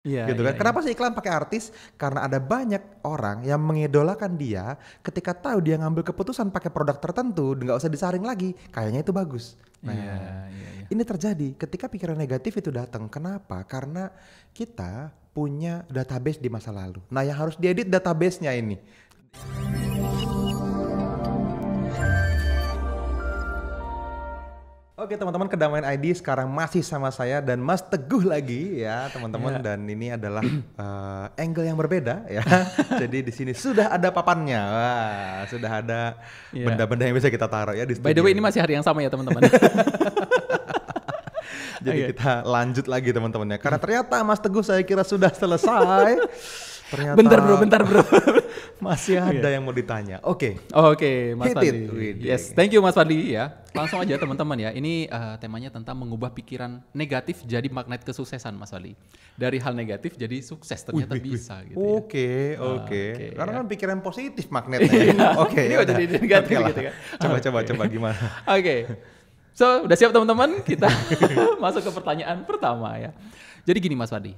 Iya, Gitu iya, kan. iya. Kenapa sih iklan pakai artis? Karena ada banyak orang yang mengidolakan dia ketika tahu dia ngambil keputusan pakai produk tertentu, nggak usah disaring lagi, kayaknya itu bagus. Iya, Nah, iya, iya. ini terjadi ketika pikiran negatif itu datang. Kenapa? Karena kita punya database di masa lalu. Nah, yang harus diedit database-nya ini. Oke teman-teman, Kedamaian ID sekarang masih sama saya dan Mas Teguh lagi ya teman-teman, Iya. dan ini adalah angle yang berbeda ya. Jadi di sini sudah ada papannya, wah, sudah ada Iya. benda-benda yang bisa kita taruh ya di By studio. the way, ini masih hari yang sama ya teman-teman. Jadi Oke. kita lanjut lagi teman-teman ya. Karena ternyata Mas Teguh saya kira sudah selesai. Ternyata Bentar bro. masih ada yang mau ditanya. Oke. Oke, Mas Hit it, Fadli. Widih. Yes, thank you Mas Fadli ya. Langsung aja teman-teman ya. Ini temanya tentang mengubah pikiran negatif jadi magnet kesuksesan Mas Fadli. Dari hal negatif jadi sukses ternyata bisa gitu ya. Oke. Oke, Karena ya. kan pikiran positif magnetnya. Ya. Oke. Ini ya kok udah. jadi negatif Oke lah. gitu kan. Coba gimana? Oke. So, udah siap teman-teman? Kita masuk ke pertanyaan pertama ya. Jadi gini Mas Fadli,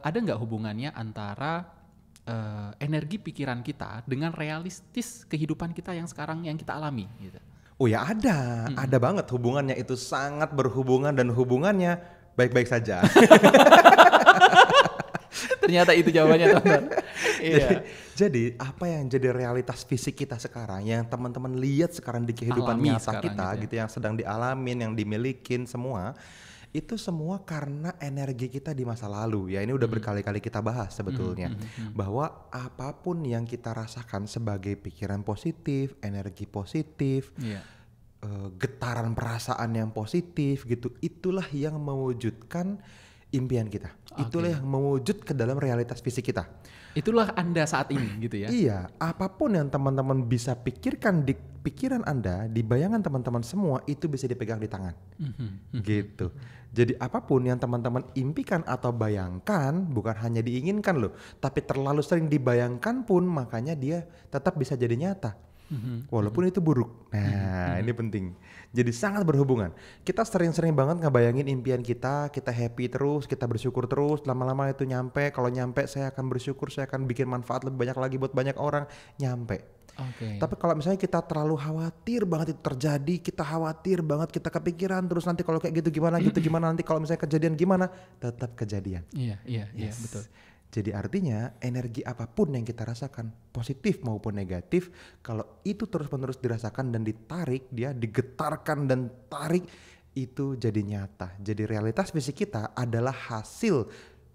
ada nggak hubungannya antara energi pikiran kita dengan realistis kehidupan kita yang sekarang yang kita alami gitu? Oh ya ada banget hubungannya, itu sangat berhubungan dan hubungannya baik-baik saja. Ternyata itu jawabannya teman-teman. Iya. Jadi apa yang jadi realitas fisik kita sekarang, yang teman-teman lihat sekarang di kehidupan Alami nyata sekarang kita gitu ya. gitu, yang sedang dialamin, yang dimilikin semua, itu semua karena energi kita di masa lalu. Ya ini udah berkali-kali kita bahas sebetulnya, bahwa apapun yang kita rasakan sebagai pikiran positif, energi positif, Iya. getaran perasaan yang positif gitu, itulah yang mewujudkan impian kita. Itulah yang mewujud ke dalam realitas fisik kita. Itulah Anda saat ini gitu ya. Iya, apapun yang teman-teman bisa pikirkan di pikiran Anda, di bayangan teman-teman semua, itu bisa dipegang di tangan. Gitu. Jadi apapun yang teman-teman impikan atau bayangkan, bukan hanya diinginkan loh, tapi terlalu sering dibayangkan pun, makanya dia tetap bisa jadi nyata. Walaupun itu buruk. Nah, ini penting. Jadi sangat berhubungan. Kita sering-sering banget ngebayangin impian kita happy terus, kita bersyukur terus, lama-lama itu nyampe. Kalau nyampe saya akan bersyukur, saya akan bikin manfaat lebih banyak lagi buat banyak orang, nyampe. Oke. Tapi kalau misalnya kita terlalu khawatir banget itu terjadi, kita khawatir banget, kita kepikiran terus nanti kalau kayak gitu gimana, nanti kalau misalnya kejadian gimana, tetap kejadian. Iya, Yes. betul. Jadi artinya energi apapun yang kita rasakan, positif maupun negatif, kalau itu terus-menerus dirasakan dan ditarik, dia digetarkan dan tarik, itu jadi nyata. Jadi realitas fisik kita adalah hasil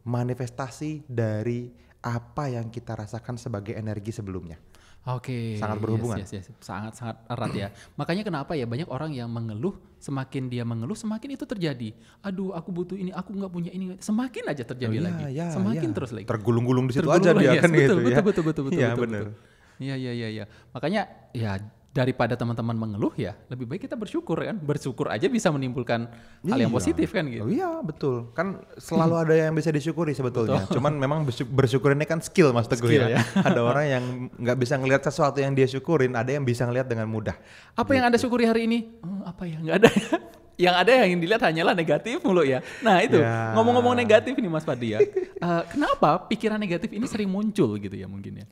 manifestasi dari apa yang kita rasakan sebagai energi sebelumnya. Oke. Sangat berhubungan. Yes. Sangat erat ya. Makanya kenapa ya banyak orang yang mengeluh, semakin dia mengeluh semakin itu terjadi. Aduh, aku butuh ini, aku nggak punya ini. Semakin aja terjadi lagi. Semakin terus lagi. Tergulung-gulung di situ Tergulung aja dia lagi, kan yes, gitu ya. betul. Iya benar. Iya. Makanya ya daripada teman-teman mengeluh ya lebih baik kita bersyukur kan. Bersyukur aja bisa menimbulkan hal yang Iya. positif kan gitu. Oh iya betul. Kan selalu ada yang bisa disyukuri sebetulnya. Cuman memang bersyukur ini kan skill Mas Teguh Skill, ya. Ada orang yang nggak bisa ngelihat sesuatu yang dia syukurin, ada yang bisa ngelihat dengan mudah. Apa yang Anda syukuri hari ini? Apa ya? Nggak ada ya. Yang ada yang dilihat hanyalah negatif mulu ya. Nah itu Ya. ngomong-ngomong negatif nih Mas Fadli ya. Kenapa pikiran negatif ini sering muncul gitu ya mungkin ya?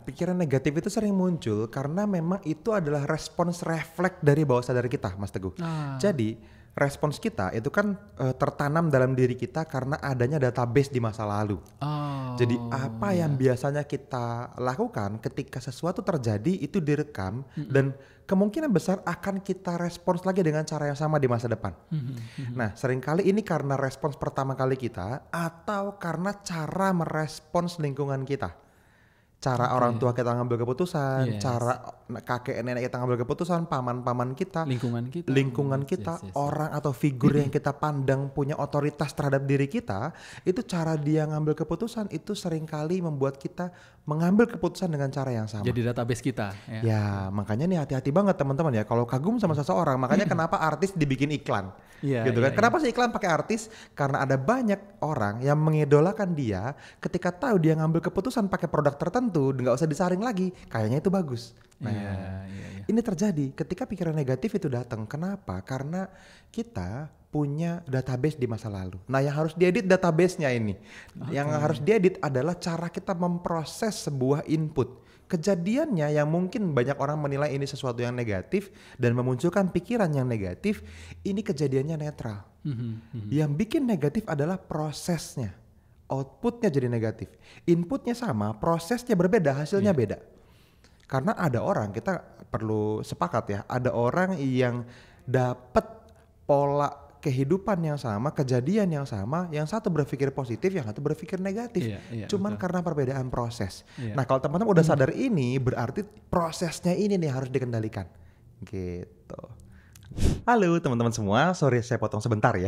Pikiran negatif itu sering muncul karena memang itu adalah respons refleks dari bawah sadar kita, Mas Teguh. Jadi respons kita itu kan tertanam dalam diri kita karena adanya database di masa lalu. Oh, Jadi apa yang biasanya kita lakukan ketika sesuatu terjadi itu direkam dan kemungkinan besar akan kita respons lagi dengan cara yang sama di masa depan. Nah, seringkali ini karena respons pertama kali kita atau karena cara merespons lingkungan kita. Cara orang tua kita ngambil keputusan, Yes. cara kakek nenek kita ngambil keputusan, paman-paman kita, lingkungan kita. Yes. orang atau figur yang kita pandang punya otoritas terhadap diri kita, itu cara dia ngambil keputusan itu seringkali membuat kita mengambil keputusan dengan cara yang sama. Jadi database kita ya. Ya, makanya nih hati-hati banget teman-teman ya kalau kagum sama seseorang. Makanya kenapa artis dibikin iklan. Iya, Gitu kan. iya, Kenapa sih iklan pakai artis? Karena ada banyak orang yang mengidolakan dia ketika tahu dia ngambil keputusan pakai produk tertentu, nggak usah disaring lagi, kayaknya itu bagus. Nah, Iya. iya. Ini terjadi ketika pikiran negatif itu datang. Kenapa? Karena kita punya database di masa lalu. Nah, yang harus diedit database-nya ini. Yang harus diedit adalah cara kita memproses sebuah input. Kejadiannya yang mungkin banyak orang menilai ini sesuatu yang negatif dan memunculkan pikiran yang negatif, ini kejadiannya netral. Yang bikin negatif adalah prosesnya. Outputnya jadi negatif. Inputnya sama, prosesnya berbeda, hasilnya beda. Karena ada orang, kita perlu sepakat ya, ada orang yang dapat pola kehidupan yang sama, kejadian yang sama, yang satu berpikir positif, yang satu berpikir negatif. Cuman betul. Karena perbedaan proses. Nah, kalau teman-teman udah sadar ini, berarti prosesnya ini nih harus dikendalikan. Gitu. Halo teman-teman semua, sorry saya potong sebentar ya.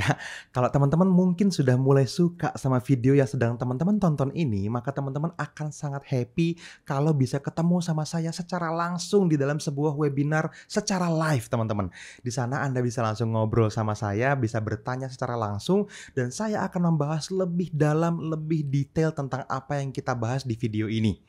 Kalau teman-teman mungkin sudah mulai suka sama video yang sedang teman-teman tonton ini, maka teman-teman akan sangat happy kalau bisa ketemu sama saya secara langsung di dalam sebuah webinar secara live teman-teman. Di sana Anda bisa langsung ngobrol sama saya, bisa bertanya secara langsung, dan saya akan membahas lebih dalam, lebih detail tentang apa yang kita bahas di video ini.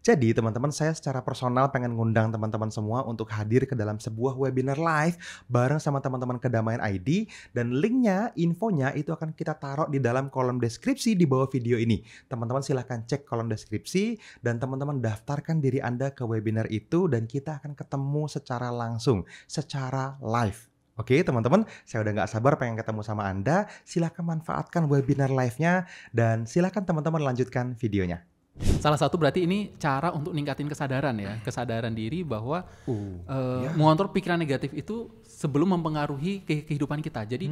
Jadi teman-teman, saya secara personal pengen ngundang teman-teman semua untuk hadir ke dalam sebuah webinar live bareng sama teman-teman Kedamaian ID, dan linknya, infonya itu akan kita taruh di dalam kolom deskripsi di bawah video ini. Teman-teman silahkan cek kolom deskripsi dan teman-teman daftarkan diri Anda ke webinar itu dan kita akan ketemu secara langsung, secara live. Oke teman-teman, saya udah gak sabar pengen ketemu sama Anda. Silahkan manfaatkan webinar live-nya dan silahkan teman-teman lanjutkan videonya. Salah satu berarti ini cara untuk ningkatin kesadaran ya, kesadaran diri bahwa mengontrol pikiran negatif itu sebelum mempengaruhi kehidupan kita. Jadi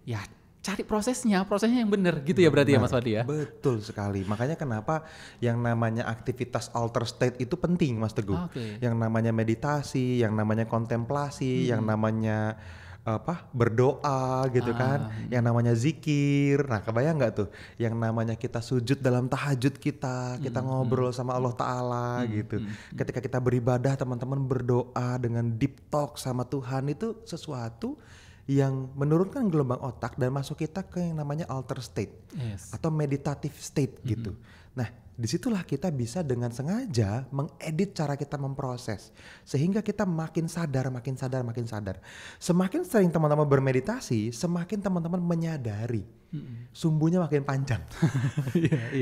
ya cari prosesnya yang benar gitu ya berarti ya Mas Wadi ya. Betul sekali. Makanya kenapa yang namanya aktivitas alter state itu penting Mas Teguh. Yang namanya meditasi, yang namanya kontemplasi, yang namanya berdoa gitu kan, yang namanya zikir. Nah kebayang nggak tuh yang namanya kita sujud dalam tahajud kita ngobrol sama Allah Ta'ala gitu. Ketika kita beribadah teman-teman berdoa dengan deep talk sama Tuhan, itu sesuatu yang menurunkan gelombang otak dan masuk kita ke yang namanya alter state atau meditative state gitu. Nah disitulah kita bisa dengan sengaja mengedit cara kita memproses sehingga kita makin sadar. Semakin sering teman-teman bermeditasi, semakin teman-teman menyadari sumbunya makin panjang.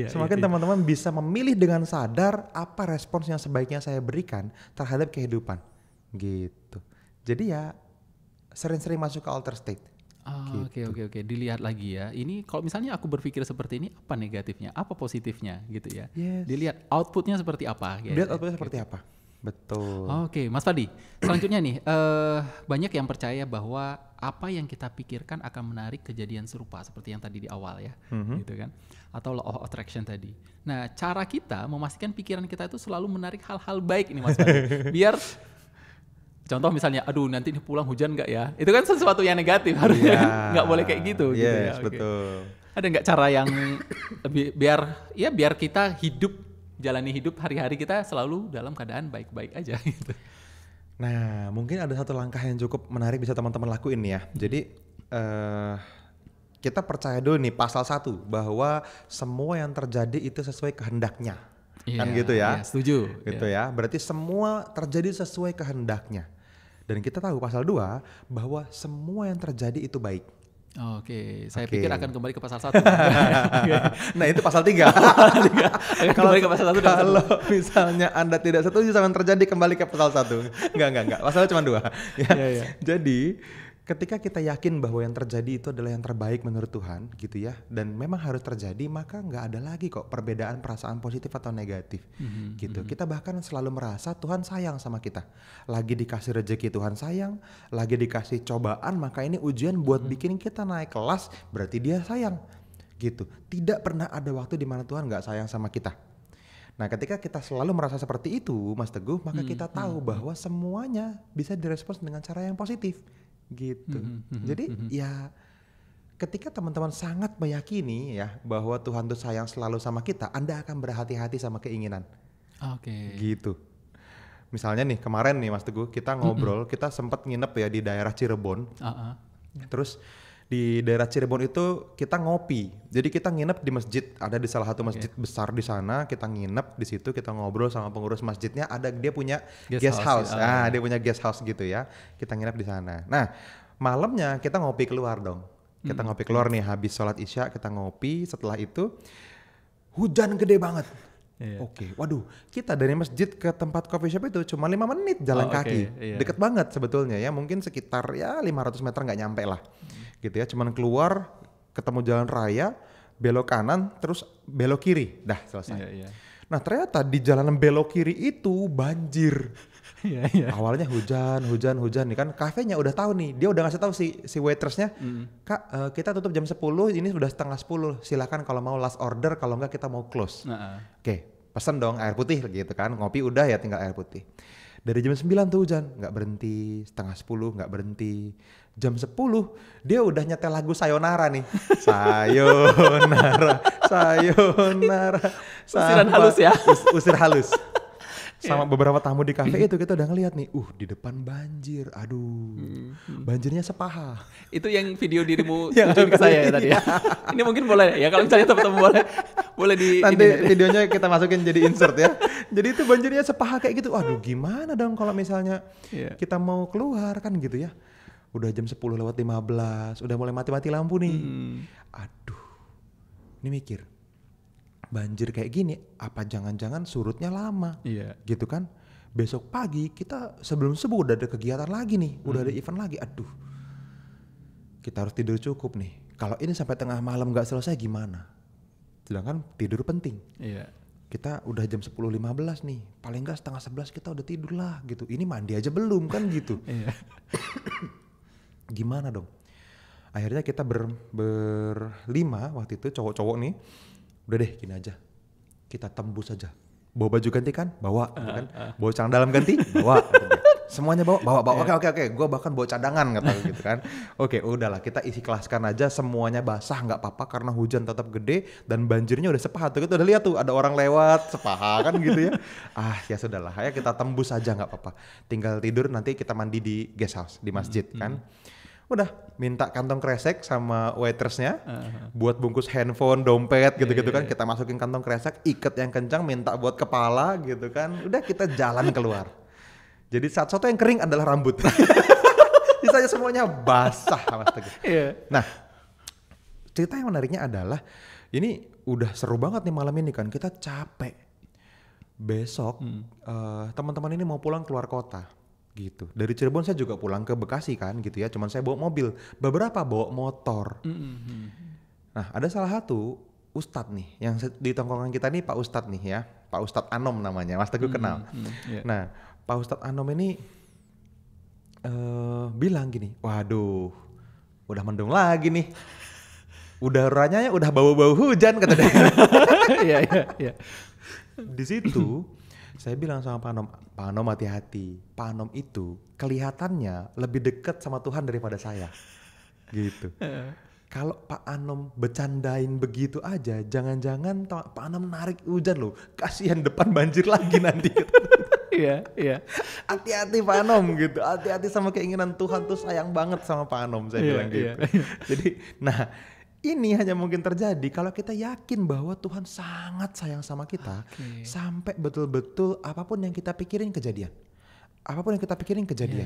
Semakin teman-teman bisa memilih dengan sadar apa respons yang sebaiknya saya berikan terhadap kehidupan gitu. Jadi ya sering-sering masuk ke alter state. Oke. Dilihat lagi ya. Ini kalau misalnya aku berpikir seperti ini, apa negatifnya, apa positifnya gitu ya. Dilihat outputnya seperti apa. Lihat outputnya seperti apa. Betul. Oke, Mas Fadi. Selanjutnya nih, banyak yang percaya bahwa apa yang kita pikirkan akan menarik kejadian serupa seperti yang tadi di awal ya, gitu kan. Atau law of attraction tadi. Nah, cara kita memastikan pikiran kita itu selalu menarik hal-hal baik ini Mas Fadi. Biar contoh misalnya, aduh nanti pulang hujan nggak ya? Itu kan sesuatu yang negatif, harusnya nggak boleh kayak gitu. Gitu ya. Betul. Ada nggak cara yang biar kita jalani hidup hari-hari kita selalu dalam keadaan baik-baik aja gitu. Nah, mungkin ada satu langkah yang cukup menarik bisa teman-teman lakuin ya. Jadi kita percaya dulu nih pasal 1 bahwa semua yang terjadi itu sesuai kehendaknya. Kan gitu ya. Setuju. Gitu ya. Berarti semua terjadi sesuai kehendaknya. Dan kita tahu pasal 2 bahwa semua yang terjadi itu baik. Saya pikir akan kembali ke pasal 1. Nah itu pasal 3. Kembali ke pasal 1. Kalau misalnya Anda tidak setuju sama yang terjadi, kembali ke pasal 1. Enggak. Pasalnya cuma 2. Jadi ketika kita yakin bahwa yang terjadi itu adalah yang terbaik menurut Tuhan gitu ya, dan memang harus terjadi, maka nggak ada lagi kok perbedaan perasaan positif atau negatif gitu. Kita bahkan selalu merasa Tuhan sayang sama kita. Lagi dikasih rezeki Tuhan sayang, lagi dikasih cobaan, maka ini ujian buat bikin kita naik kelas, berarti Dia sayang gitu. Tidak pernah ada waktu di mana Tuhan nggak sayang sama kita. Nah ketika kita selalu merasa seperti itu Mas Teguh, maka kita tahu bahwa semuanya bisa direspons dengan cara yang positif gitu. Jadi ya ketika teman-teman sangat meyakini ya bahwa Tuhan tuh sayang selalu sama kita, Anda akan berhati-hati sama keinginan. Gitu. Misalnya nih kemarin nih Mas Teguh, kita ngobrol, kita sempat nginep ya di daerah Cirebon. Terus Di daerah Cirebon itu kita ngopi. Jadi kita nginep di masjid, ada di salah satu masjid besar di sana. Kita nginep di situ, kita ngobrol sama pengurus masjidnya. Ada dia punya guest house. Ya. Dia punya guest house gitu ya. Kita nginep di sana. Nah, malamnya kita ngopi keluar dong. Kita ngopi keluar nih habis sholat Isya, kita ngopi. Setelah itu hujan gede banget. Oke, waduh, kita dari masjid ke tempat coffee shop itu cuma 5 menit jalan kaki. Deket banget sebetulnya ya, mungkin sekitar ya 500 meter nggak nyampe lah. Gitu ya, cuman keluar ketemu jalan raya, belok kanan terus belok kiri, dah selesai. Nah ternyata di jalanan belok kiri itu banjir. Awalnya hujan nih kan, kafenya udah tahu nih, dia udah ngasih tahu si waitressnya, Kak kita tutup jam 10, ini sudah setengah 10, silakan kalau mau last order, kalau enggak kita mau close. Oke, pesen dong air putih gitu kan, ngopi udah ya tinggal air putih. Dari jam 9 tuh hujan, nggak berhenti, setengah 10 nggak berhenti. Jam 10 dia udah nyetel lagu Sayonara nih. Sayonara, sayonara. Usiran halus ya. Usir halus. Sama beberapa tamu di kafe itu kita udah ngeliat nih, di depan banjir, aduh, banjirnya sepaha. Itu yang video dirimu tunjukin ke saya ya tadi ya. Ini mungkin boleh ya kalau misalnya teman-teman boleh di nanti videonya kita masukin jadi insert ya. Jadi itu banjirnya sepaha kayak gitu. Aduh, gimana dong kalau misalnya kita mau keluar kan gitu ya. Udah jam 10 lewat 15, udah mulai mati-mati lampu nih. Aduh, ini mikir. Banjir kayak gini, apa jangan-jangan surutnya lama, gitu kan? Besok pagi kita sebelum subuh udah ada kegiatan lagi nih, udah ada event lagi. Aduh, kita harus tidur cukup nih. Kalau ini sampai tengah malam nggak selesai gimana? Sedangkan tidur penting. Kita udah jam 10.15 nih, paling nggak setengah 11 kita udah tidur lah, gitu. Ini mandi aja belum kan gitu? Gimana dong? Akhirnya kita berlima waktu itu cowok-cowok nih. Udah deh gini aja, kita tembus aja. Bawa baju ganti kan? Bawa gitu kan? Bawa celana dalam ganti? Bawa gitu. Semuanya bawa. Oke. Gue bahkan bawa cadangan kata gitu kan. Oke, udahlah kita isi kelaskan aja, semuanya basah nggak apa-apa karena hujan tetap gede dan banjirnya udah sepaha. Tuh kita udah lihat tuh ada orang lewat sepaha kan gitu ya. Ya sudahlah, ya kita tembus aja nggak apa-apa. Tinggal tidur, nanti kita mandi di guest house di masjid kan. Udah minta kantong kresek sama waitressnya buat bungkus handphone, dompet gitu-gitu kan. Kita masukin kantong kresek, ikat yang kencang, minta buat kepala gitu kan. Udah kita jalan keluar. Jadi satu-satu yang kering adalah rambut. Sisanya semuanya basah Mas Teguh. Nah, cerita yang menariknya adalah ini udah seru banget nih malam ini kan. Kita capek. Besok teman-teman ini mau pulang keluar kota. Gitu. Dari Cirebon saya juga pulang ke Bekasi kan gitu ya, cuman saya bawa mobil, beberapa bawa motor. Nah ada salah satu ustadz nih yang di tongkrongan kita nih, Pak Ustadz nih ya, Pak Ustadz Anom namanya, Mas Teguh kenal. Nah Pak Ustadz Anom ini bilang gini, waduh udah mendung lagi nih, udaranya udah bau-bau hujan kata dia. Iya. Di situ saya bilang sama Pak Anom hati-hati. Pak Anom itu kelihatannya lebih dekat sama Tuhan daripada saya. Gitu. Kalau Pak Anom bercandain begitu aja, jangan-jangan Pak Anom narik hujan loh. Kasihan depan banjir lagi nanti. Iya. Hati-hati Pak Anom gitu. Hati-hati sama keinginan Tuhan tuh, sayang banget sama Pak Anom, saya bilang gitu. Jadi, nah ini hanya mungkin terjadi kalau kita yakin bahwa Tuhan sangat sayang sama kita, sampai betul-betul apapun yang kita pikirin kejadian. Apapun yang kita pikirin kejadian.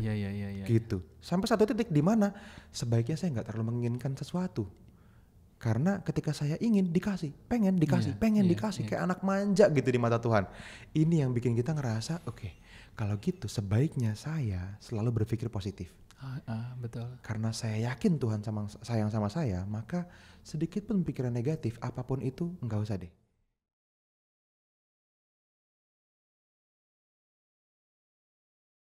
Gitu. Sampai satu titik di mana sebaiknya saya nggak terlalu menginginkan sesuatu. Karena ketika saya ingin dikasih, pengen dikasih, kayak anak manja gitu di mata Tuhan. Ini yang bikin kita ngerasa, oke, kalau gitu sebaiknya saya selalu berpikir positif. Betul. Karena saya yakin Tuhan sayang sama saya, maka sedikit pun pikiran negatif apapun itu nggak usah deh.